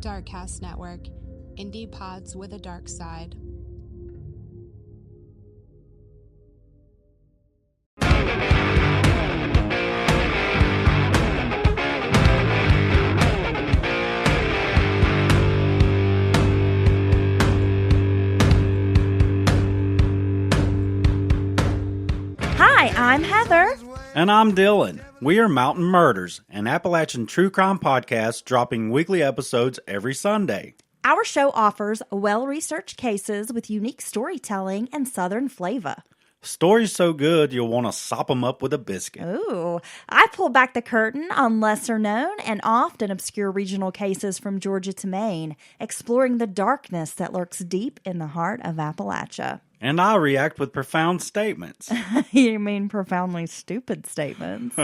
Darkcast Network, indie pods with a dark side. Hi, I'm Heather. And I'm Dylan. We are Mountain Murders, an Appalachian true crime podcast dropping weekly episodes every Sunday. Our show offers well-researched cases with unique storytelling and southern flavor. Stories so good you'll want to sop them up with a biscuit. Ooh, I pull back the curtain on lesser-known and often obscure regional cases from Georgia to Maine, exploring the darkness that lurks deep in the heart of Appalachia. And I react with profound statements. You mean profoundly stupid statements?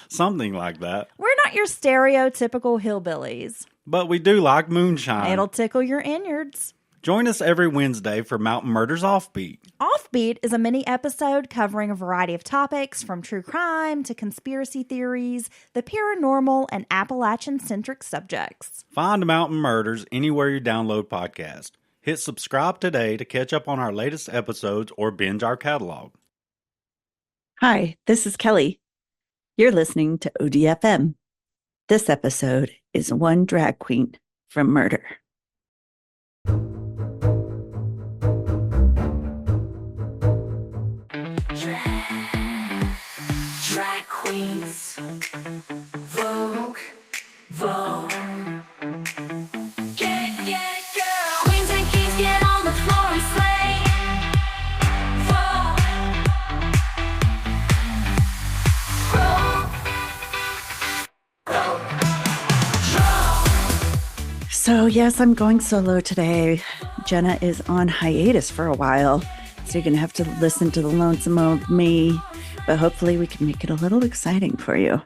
Something like that. We're not your stereotypical hillbillies. But we do like moonshine. It'll tickle your innards. Join us every Wednesday for Mountain Murders Offbeat. Offbeat is a mini episode covering a variety of topics from true crime to conspiracy theories, the paranormal, and Appalachian-centric subjects. Find Mountain Murders anywhere you download podcasts. Hit subscribe today to catch up on our latest episodes or binge our catalog. Hi, this is Kelly. You're listening to ODFM. This episode is One Drag Queen from Murder. Drag queens, Vogue, Vogue. Get girl. Queens and kings get on the floor and slay. Vogue, Vogue. So yes, I'm going solo today. Jenna is on hiatus for a while, so you're going to have to listen to the lonesome old me, but hopefully we can make it a little exciting for you.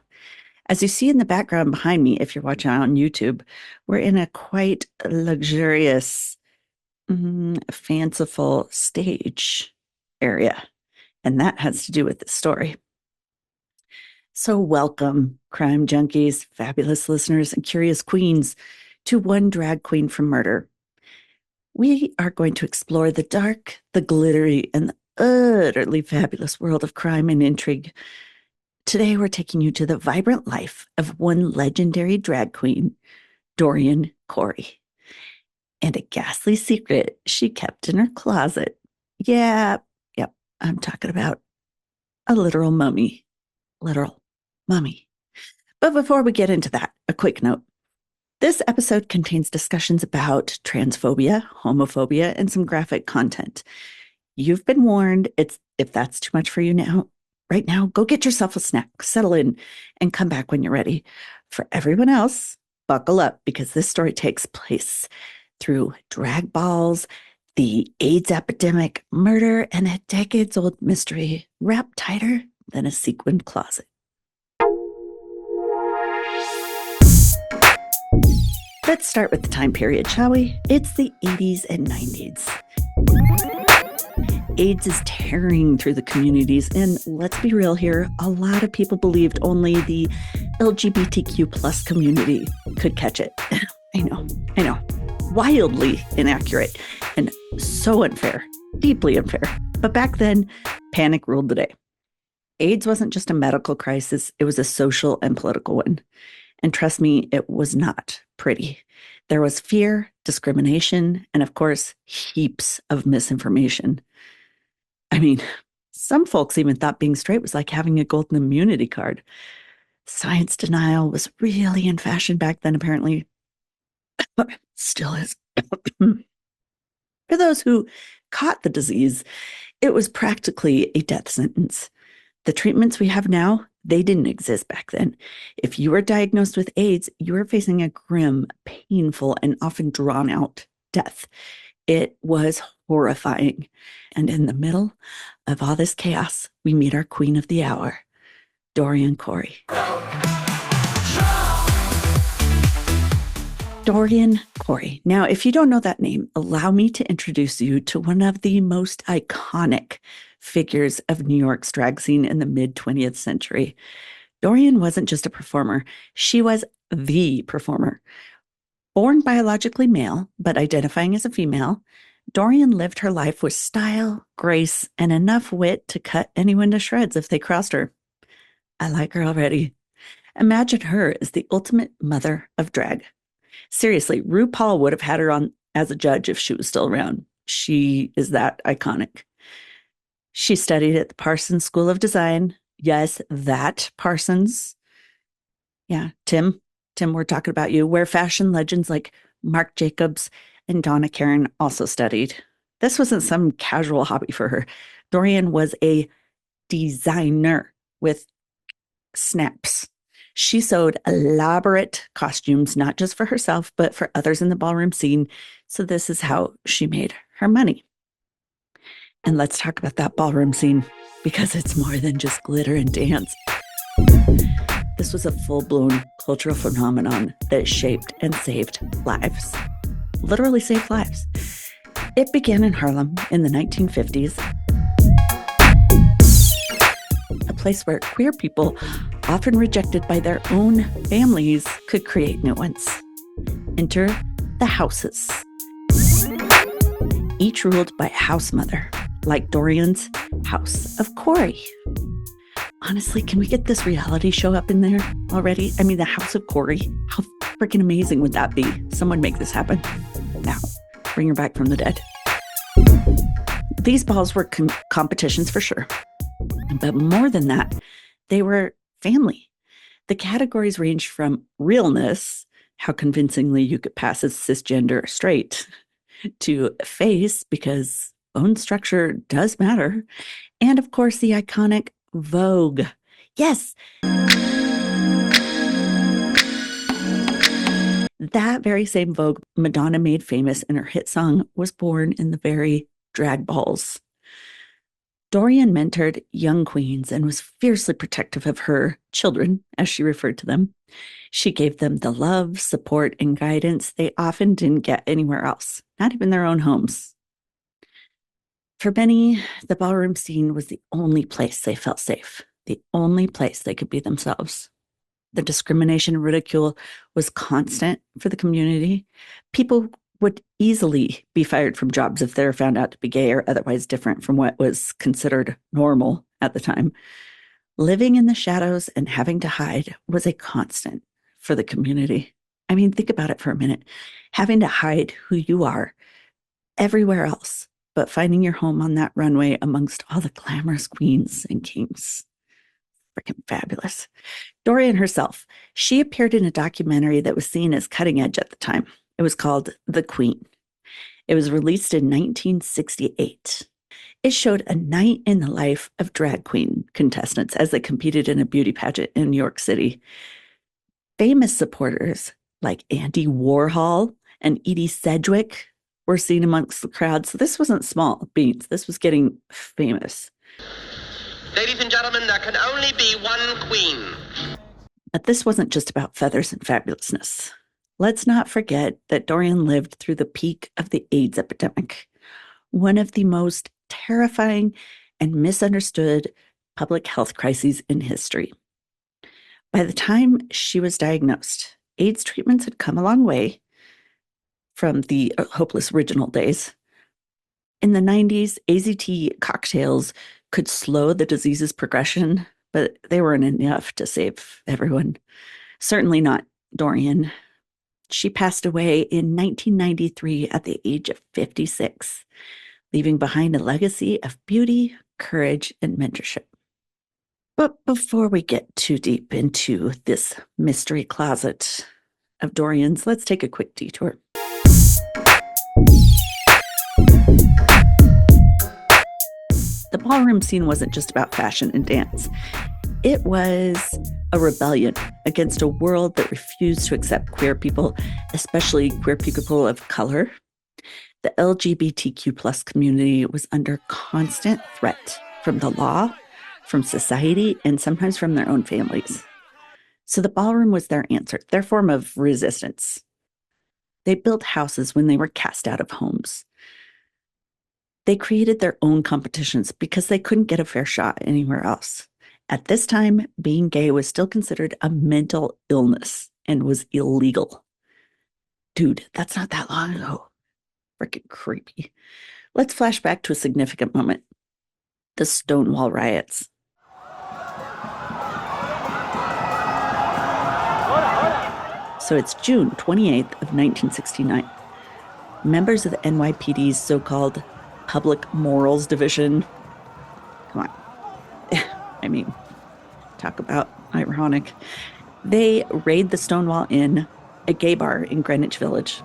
As you see in the background behind me, if you're watching on YouTube, we're in a quite luxurious, fanciful stage area, and that has to do with the story. So welcome, crime junkies, fabulous listeners, and curious queens, to One Drag Queen from Murder. We are going to explore the dark, the glittery, and the utterly fabulous world of crime and intrigue. Today, we're taking you to the vibrant life of one legendary drag queen, Dorian Corey, and a ghastly secret she kept in her closet. Yep, I'm talking about a literal mummy. Literal mummy. But before we get into that, a quick note. This episode contains discussions about transphobia, homophobia, and some graphic content. You've been warned. If that's too much for you right now, go get yourself a snack, settle in, and come back when you're ready. For everyone else, buckle up, because this story takes place through drag balls, the AIDS epidemic, murder, and a decades-old mystery wrapped tighter than a sequined closet. Let's start with the time period, shall we? It's the 80s and 90s. AIDS is tearing through the communities, and let's be real here, a lot of people believed only the LGBTQ plus community could catch it. I know. Wildly inaccurate and so unfair, deeply unfair. But back then, panic ruled the day. AIDS wasn't just a medical crisis, it was a social and political one. And trust me, it was not pretty. There was fear, discrimination, and of course, heaps of misinformation. I mean, some folks even thought being straight was like having a golden immunity card. Science denial was really in fashion back then, apparently. Still is. For those who caught the disease, it was practically a death sentence. The treatments we have now, they didn't exist back then. If you were diagnosed with AIDS, you were facing a grim, painful, and often drawn-out death. It was horrifying. And in the middle of all this chaos, we meet our queen of the hour, Dorian Corey. Dorian Corey. Now, if you don't know that name, allow me to introduce you to one of the most iconic figures of New York's drag scene in the mid-20th century. Dorian wasn't just a performer. She was the performer. Born biologically male, but identifying as a female, Dorian lived her life with style, grace, and enough wit to cut anyone to shreds if they crossed her. I like her already. Imagine her as the ultimate mother of drag. Seriously, RuPaul would have had her on as a judge if she was still around. She is that iconic. She studied at the Parsons School of Design. Yes, that Parsons. Yeah, Tim, we're talking about you, where fashion legends like Marc Jacobs and Donna Karan also studied. This wasn't some casual hobby for her. Dorian was a designer with snaps. She sewed elaborate costumes, not just for herself, but for others in the ballroom scene. So this is how she made her money. And let's talk about that ballroom scene, because it's more than just glitter and dance. This was a full-blown cultural phenomenon that shaped and saved lives. Literally saved lives. It began in Harlem in the 1950s, a place where queer people, often rejected by their own families, could create new ones. Enter the houses, each ruled by a house mother, like Dorian's House of Corey. Honestly, can we get this reality show up in there already? I mean, the House of Corey. How freaking amazing would that be? Someone make this happen. Now, bring her back from the dead. These balls were competitions for sure. But more than that, they were family. The categories ranged from realness, how convincingly you could pass as cisgender or straight, to face, because bone structure does matter, and of course the iconic Vogue. Yes! That very same Vogue Madonna made famous in her hit song was born in the very drag balls. Dorian mentored young queens and was fiercely protective of her children, as she referred to them. She gave them the love, support, and guidance they often didn't get anywhere else, not even their own homes. For many, the ballroom scene was the only place they felt safe, the only place they could be themselves. The discrimination and ridicule was constant for the community. People would easily be fired from jobs if they're found out to be gay or otherwise different from what was considered normal at the time. Living in the shadows and having to hide was a constant for the community. I mean, think about it for a minute. Having to hide who you are everywhere else, but finding your home on that runway amongst all the glamorous queens and kings. Freaking fabulous. Dorian herself, she appeared in a documentary that was seen as cutting edge at the time. It was called The Queen. It was released in 1968. It showed a night in the life of drag queen contestants as they competed in a beauty pageant in New York City. Famous supporters like Andy Warhol and Edie Sedgwick were seen amongst the crowd. So this wasn't small beans. This was getting famous. Ladies and gentlemen, there can only be one queen. But this wasn't just about feathers and fabulousness. Let's not forget that Dorian lived through the peak of the AIDS epidemic, one of the most terrifying and misunderstood public health crises in history. By the time she was diagnosed, AIDS treatments had come a long way from the hopeless original days. In the 90s, AZT cocktails could slow the disease's progression, but they weren't enough to save everyone. Certainly not Dorian. She passed away in 1993 at the age of 56, leaving behind a legacy of beauty, courage, and mentorship. But before we get too deep into this mystery closet of Dorian's, let's take a quick detour. The ballroom scene wasn't just about fashion and dance. It was a rebellion against a world that refused to accept queer people, especially queer people of color. The LGBTQ plus community was under constant threat from the law, from society, and sometimes from their own families. So the ballroom was their answer, their form of resistance. They built houses when they were cast out of homes. They created their own competitions because they couldn't get a fair shot anywhere else. At this time, being gay was still considered a mental illness and was illegal. Dude, that's not that long ago. Freaking creepy. Let's flash back to a significant moment. The Stonewall riots. So it's June 28th of 1969. Members of the NYPD's so-called Public Morals Division, come on, I mean, talk about ironic. They raid the Stonewall Inn, a gay bar in Greenwich Village.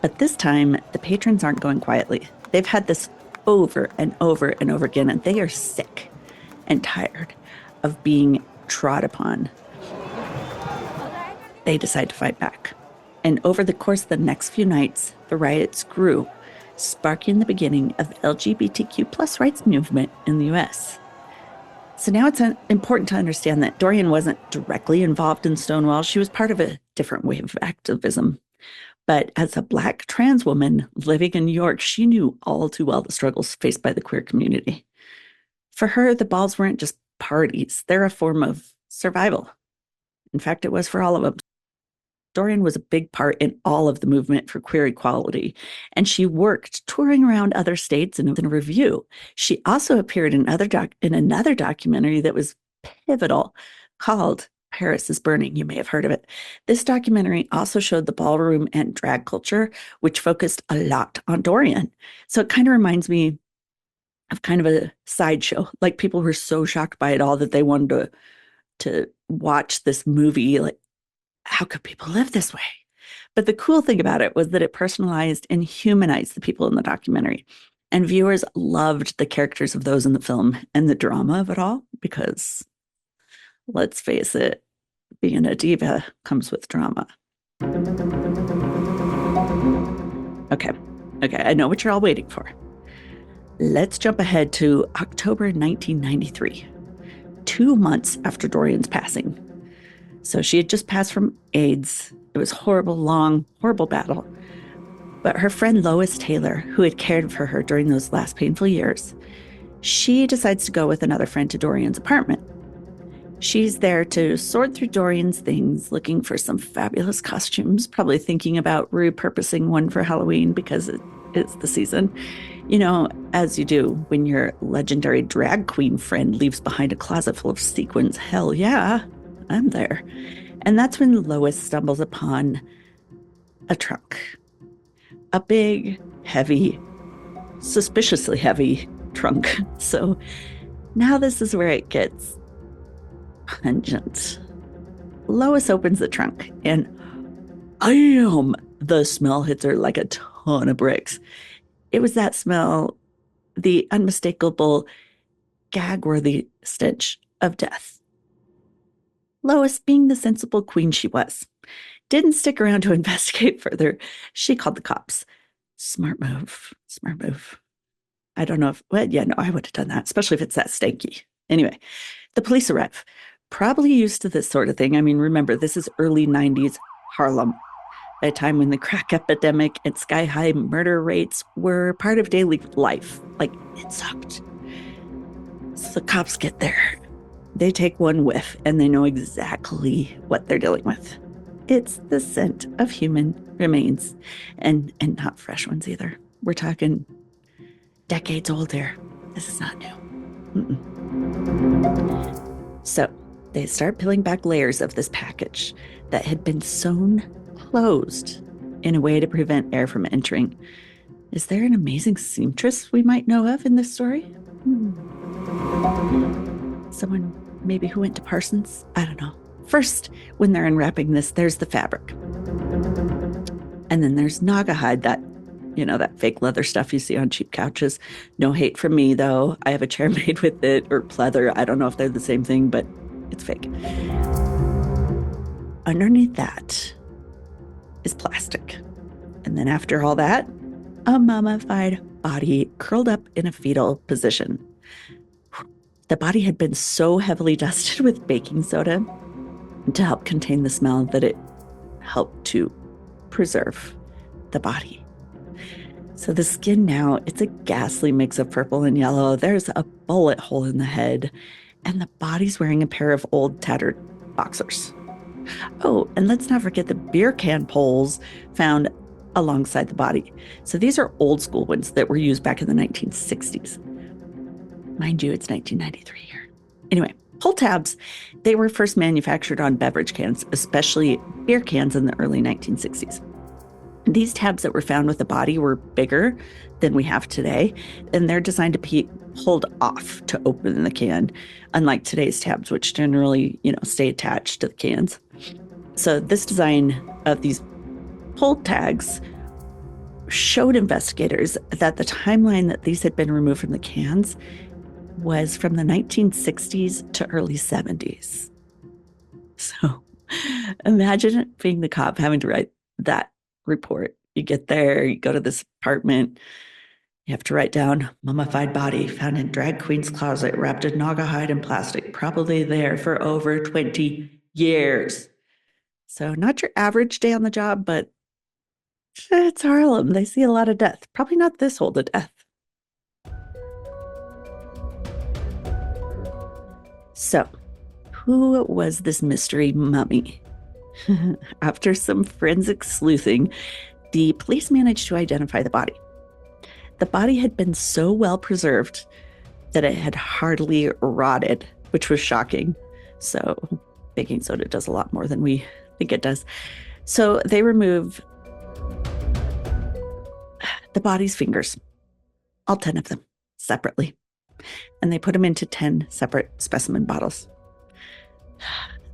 But this time, the patrons aren't going quietly. They've had this over and over and over again, and they are sick and tired of being trod upon. They decide to fight back. And over the course of the next few nights, the riots grew, sparking the beginning of the LGBTQ plus rights movement in the U.S. So now it's important to understand that Dorian wasn't directly involved in Stonewall. She was part of a different wave of activism. But as a Black trans woman living in New York, she knew all too well the struggles faced by the queer community. For her, the balls weren't just parties. They're a form of survival. In fact, it was for all of them. Dorian was a big part in all of the movement for queer equality, and she worked touring around other states in a review. She also appeared in another documentary that was pivotal called Paris is Burning. You may have heard of it. This documentary also showed the ballroom and drag culture, which focused a lot on Dorian. So it kind of reminds me of kind of a sideshow. Like, people were so shocked by it all that they wanted to watch this movie. Like, how could people live this way? But the cool thing about it was that it personalized and humanized the people in the documentary. And viewers loved the characters of those in the film and the drama of it all, because let's face it, being a diva comes with drama. Okay, I know what you're all waiting for. Let's jump ahead to October 1993, 2 months after Dorian's passing. So she had just passed from AIDS. It was horrible, long, horrible battle. But her friend Lois Taylor, who had cared for her during those last painful years, she decides to go with another friend to Dorian's apartment. She's there to sort through Dorian's things, looking for some fabulous costumes, probably thinking about repurposing one for Halloween because it's the season. You know, as you do when your legendary drag queen friend leaves behind a closet full of sequins. Hell yeah, I'm there. And that's when Lois stumbles upon a trunk. A big, heavy, suspiciously heavy trunk. So now this is where it gets pungent. Lois opens the trunk and the smell hits her like a ton of bricks. It was that smell, the unmistakable, gag-worthy stench of death. Lois, being the sensible queen she was, didn't stick around to investigate further. She called the cops. Smart move. I don't know if, I would have done that, especially if it's that stanky. Anyway, the police arrive, probably used to this sort of thing. I mean, remember, this is early 90s Harlem, a time when the crack epidemic and sky-high murder rates were part of daily life. Like, it sucked. So the cops get there. They take one whiff, and they know exactly what they're dealing with. It's the scent of human remains, and not fresh ones either. We're talking decades old here. This is not new. So they start peeling back layers of this package that had been sewn closed in a way to prevent air from entering. Is there an amazing seamstress we might know of in this story? Someone maybe who went to Parsons? I don't know. First, when they're unwrapping this, there's the fabric. And then there's Naga hide, that fake leather stuff you see on cheap couches. No hate from me, though. I have a chair made with it, or pleather. I don't know if they're the same thing, but it's fake. Underneath that is plastic. And then after all that, a mummified body curled up in a fetal position. The body had been so heavily dusted with baking soda to help contain the smell that it helped to preserve the body. So the skin now, it's a ghastly mix of purple and yellow. There's a bullet hole in the head, and the body's wearing a pair of old tattered boxers. Oh, and let's not forget the beer can poles found alongside the body. So these are old school ones that were used back in the 1960s. Mind you, it's 1993 here. Anyway, pull tabs, they were first manufactured on beverage cans, especially beer cans in the early 1960s. These tabs that were found with the body were bigger than we have today, and they're designed to be pulled off to open the can, unlike today's tabs, which generally, stay attached to the cans. So this design of these pull tags showed investigators that the timeline that these had been removed from the cans was from the 1960s to early 70s. So imagine being the cop having to write that report. You get there, you go to this apartment, you have to write down mummified body found in drag queen's closet wrapped in naga hide and plastic, probably there for over 20 years. So not your average day on the job, but it's Harlem. They see a lot of death. Probably not this old of death. So, who was this mystery mummy? After some forensic sleuthing, the police managed to identify the body. The body had been so well preserved that it had hardly rotted, which was shocking. So, baking soda does a lot more than we think it does. So, they remove the body's fingers, all 10 of them, separately. And they put them into 10 separate specimen bottles.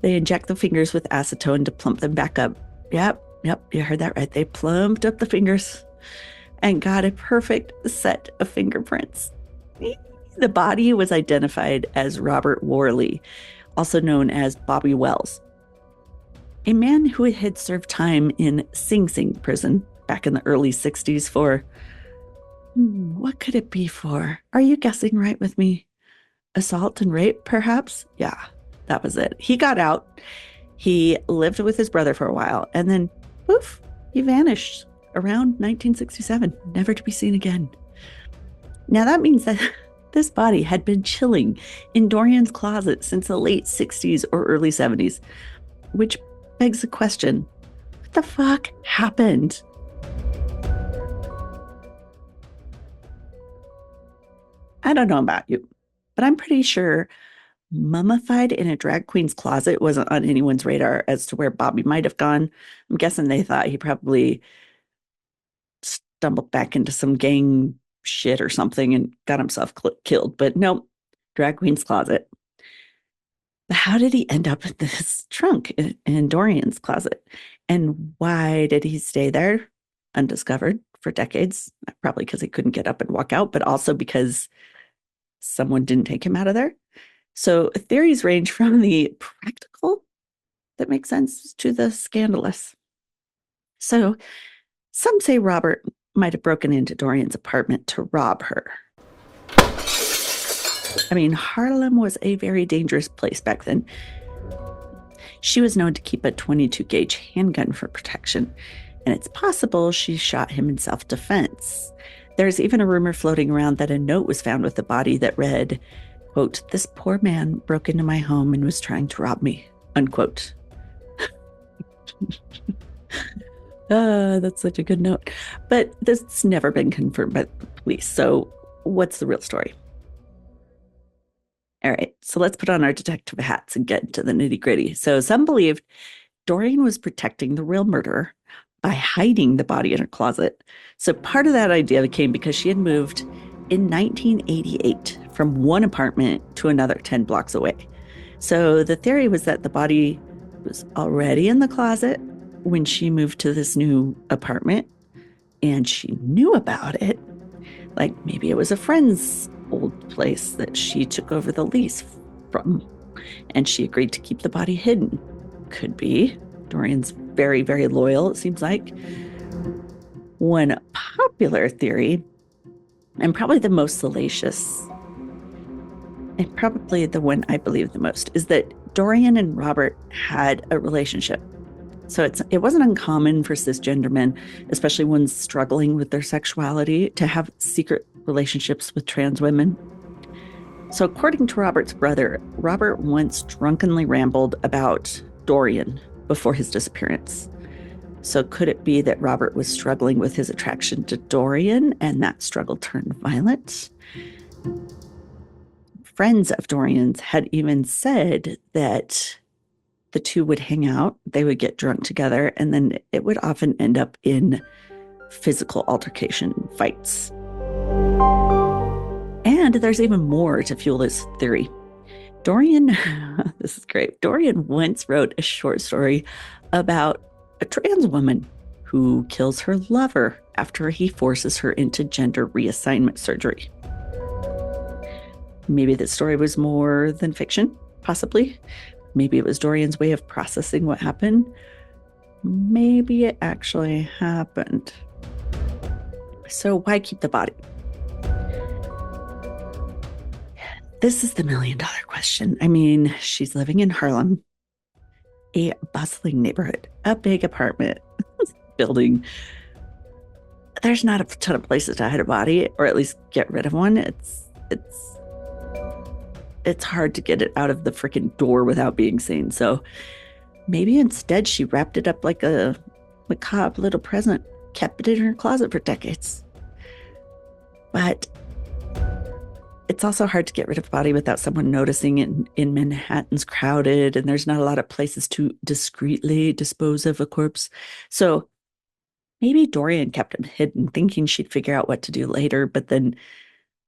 They inject the fingers with acetone to plump them back up. Yep, you heard that right. They plumped up the fingers and got a perfect set of fingerprints. The body was identified as Robert Worley, also known as Bobby Wells, a man who had served time in Sing Sing prison back in the early 60s for, what could it be for? Are you guessing right with me? Assault and rape, perhaps? Yeah, that was it. He got out. He lived with his brother for a while, and then, poof, he vanished around 1967, never to be seen again. Now, that means that this body had been chilling in Dorian's closet since the late 60s or early 70s, which begs the question, what the fuck happened? I don't know about you, but I'm pretty sure mummified in a drag queen's closet wasn't on anyone's radar as to where Bobby might have gone. I'm guessing they thought he probably stumbled back into some gang shit or something and got himself killed. But no, drag queen's closet. How did he end up in this trunk in Dorian's closet? And why did he stay there undiscovered for decades? Probably because he couldn't get up and walk out, but also because someone didn't take him out of there. So theories range from the practical, that makes sense, to the scandalous. So some say Robert might have broken into Dorian's apartment to rob her. I mean, Harlem was a very dangerous place back then. She was known to keep a 22 gauge handgun for protection, and it's possible she shot him in self-defense. There's even a rumor floating around that a note was found with the body that read, quote, "This poor man broke into my home and was trying to rob me," unquote. That's such a good note. But this has never been confirmed by the police. So what's the real story? All right, so let's put on our detective hats and get into the nitty gritty. So some believed Dorian was protecting the real murderer by hiding the body in her closet. So part of that idea came because she had moved in 1988 from one apartment to another 10 blocks away. So the theory was that the body was already in the closet when she moved to this new apartment, and she knew about it. Like maybe it was a friend's old place that she took over the lease from, and she agreed to keep the body hidden. Could be. Dorian's very, very loyal, it seems like. One popular theory, and probably the most salacious, and probably the one I believe the most, is that Dorian and Robert had a relationship. So it wasn't uncommon for cisgender men, especially ones struggling with their sexuality, to have secret relationships with trans women. So according to Robert's brother, Robert once drunkenly rambled about Dorian before his disappearance. So could it be that Robert was struggling with his attraction to Dorian and that struggle turned violent? Friends of Dorian's had even said that the two would hang out, they would get drunk together, and then it would often end up in physical altercation fights. And there's even more to fuel this theory. Dorian, this is great. Dorian once wrote a short story about a trans woman who kills her lover after he forces her into gender reassignment surgery. Maybe the story was more than fiction, possibly. Maybe it was Dorian's way of processing what happened. Maybe it actually happened. So why keep the body? This is the million-dollar question. I mean, she's living in Harlem, a bustling neighborhood, a big apartment building. There's not a ton of places to hide a body, or at least get rid of one. It's hard to get it out of the freaking door without being seen. So maybe instead she wrapped it up like a macabre little present, kept it in her closet for decades. But it's also hard to get rid of a body without someone noticing in Manhattan's crowded, and there's not a lot of places to discreetly dispose of a corpse. So maybe Dorian kept him hidden, thinking she'd figure out what to do later, but then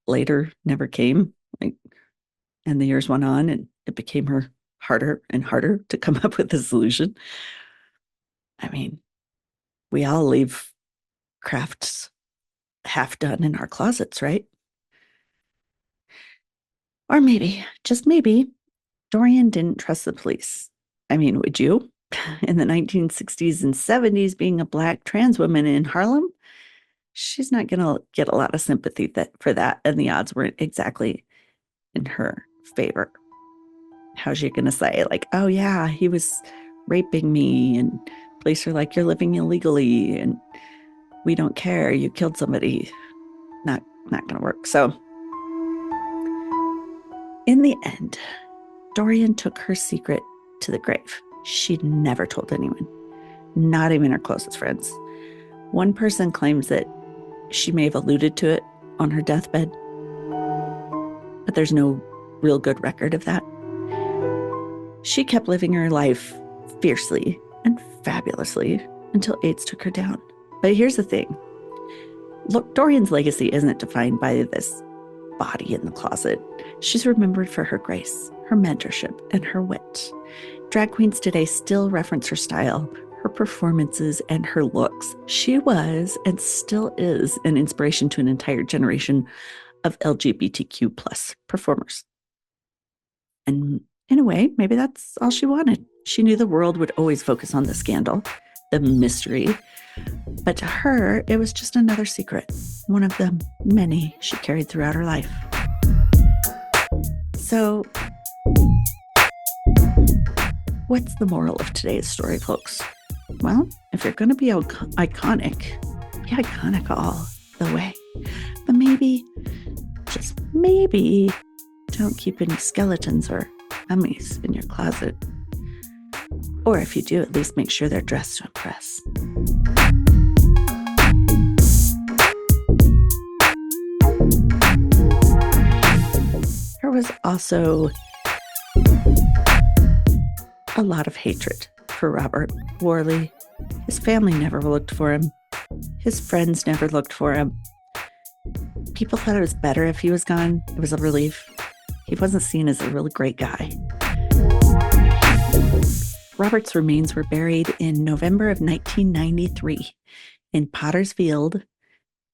later never came. And the years went on, and it became her harder and harder to come up with a solution. I mean, we all leave crafts half done in our closets, right? Or maybe, just maybe, Dorian didn't trust the police. I mean, would you? In the 1960s and 70s, being a Black trans woman in Harlem, she's not going to get a lot of sympathy for that, and the odds weren't exactly in her favor. How's she going to say, like, oh yeah, he was raping me, and police are like, you're living illegally, and we don't care, you killed somebody. Not going to work. So in the end, Dorian took her secret to the grave. She'd never told anyone, not even her closest friends. One person claims that she may have alluded to it on her deathbed, but there's no real good record of that. She kept living her life fiercely and fabulously until AIDS took her down. But here's the thing. Look, Dorian's legacy isn't defined by this body in the closet. She's remembered for her grace, her mentorship, and her wit. Drag queens today still reference her style, her performances, and her looks. She was and still is an inspiration to an entire generation of LGBTQ plus performers. And in a way, maybe that's all she wanted. She knew the world would always focus on the scandal, the mystery, but to her, it was just another secret, one of the many she carried throughout her life. So, what's the moral of today's story, folks? Well, if you're going to be iconic, be iconic all the way. But maybe, just maybe, don't keep any skeletons or mummies in your closet. Or if you do, at least make sure they're dressed to impress. There was also a lot of hatred for Robert Worley. His family never looked for him. His friends never looked for him. People thought it was better if he was gone. It was a relief. He wasn't seen as a really great guy. Robert's remains were buried in November of 1993 in Potter's Field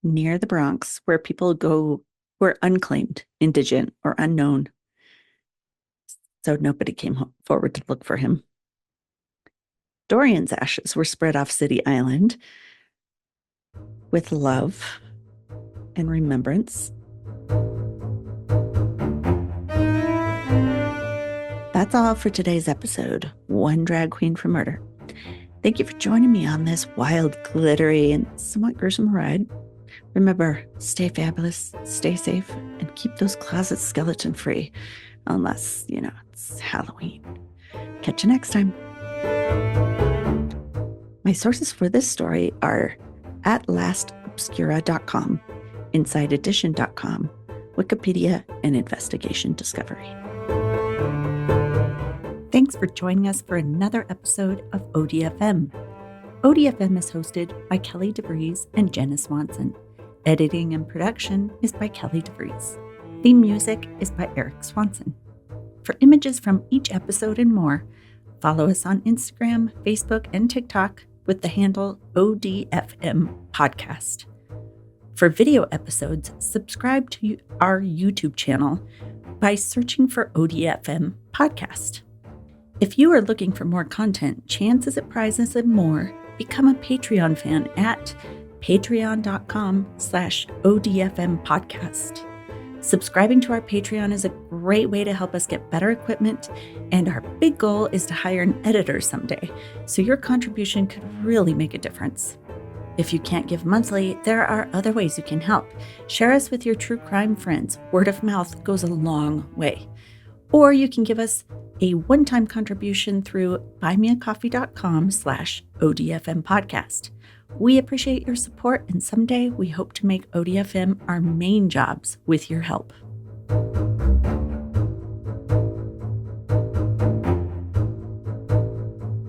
near the Bronx, where people go who are unclaimed, indigent, or unknown. So nobody came forward to look for him. Dorian's ashes were spread off City Island with love and remembrance. That's all for today's episode, One Drag Queen for Murder. Thank you for joining me on this wild, glittery, and somewhat gruesome ride. Remember, stay fabulous, stay safe, and keep those closets skeleton free. Unless, it's Halloween. Catch you next time. My sources for this story are atlasobscura.com, insideedition.com, Wikipedia, and Investigation Discovery. Thanks for joining us for another episode of ODFM. ODFM is hosted by Kelly DeVries and Jenna Swanson. Editing and production is by Kelly DeVries. Theme music is by Eric Swanson. For images from each episode and more, follow us on Instagram, Facebook, and TikTok with the handle ODFM Podcast. For video episodes, subscribe to our YouTube channel by searching for ODFM Podcast. If you are looking for more content, chances at prizes, and more, become a Patreon fan at patreon.com/ODFM Podcast. Subscribing to our Patreon is a great way to help us get better equipment, and our big goal is to hire an editor someday, so your contribution could really make a difference. If you can't give monthly, there are other ways you can help. Share us with your true crime friends. Word of mouth goes a long way. Or you can give us a one-time contribution through buymeacoffee.com/ODFM Podcast. We appreciate your support, and someday we hope to make ODFM our main jobs with your help.